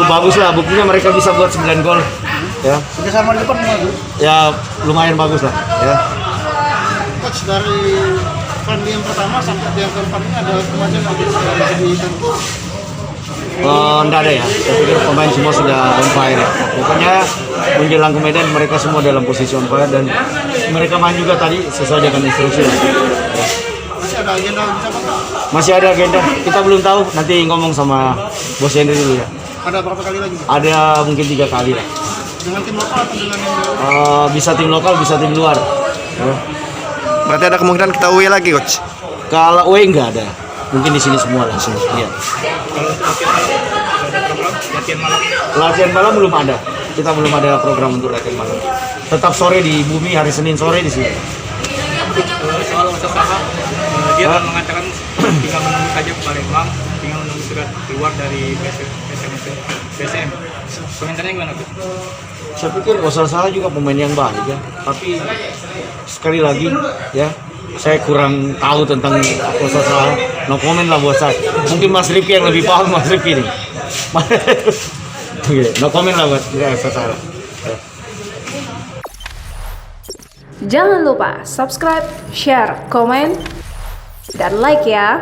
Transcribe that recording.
cukup bagus lah, buktinya mereka bisa buat 9 gol. Ya. Kerjasama di depan bagus. Ya lumayan bagus lah. Ya. Coach, dari friendly yang pertama sampai yang keempat ini ada kemajuan lagi dari Enggak ada ya, saya pikir pemain semua sudah on fire ya. Pokoknya menjelang ke Medan mereka semua dalam posisi on fire dan mereka main juga tadi sesuai dengan instruksi. Ya. masih ada agenda bisa apa? Masih ada agenda, kita belum tahu, nanti ngomong sama Bos Henry dulu ya. Ada berapa kali lagi? Ada mungkin 3 kali lah. Dengan tim lokal atau dengan yang Bisa tim lokal, bisa tim luar. Ya. Berarti ada kemungkinan kita away lagi, coach. Kalau away nggak ada, mungkin di sini semua langsung. Iya. Latihan malam belum ada. Kita belum ada program untuk latihan malam. Tetap sore di Bumi, hari Senin sore di sini. Soal usaha dia akan mengatakan tinggal menunggu saja ke Palembang, tinggal menunggu surat keluar dari BSM. Komentarnya gimana tuh? Saya pikir Osasa juga pemain yang baik ya. Tapi sekali lagi ya, saya kurang tahu tentang Osasa. No comment lah buat saya. Mungkin Mas Rifki yang lebih paham, Mas Rifki nih. No comment lah buat Osasa. Jangan lupa subscribe, share, komen, dan like ya.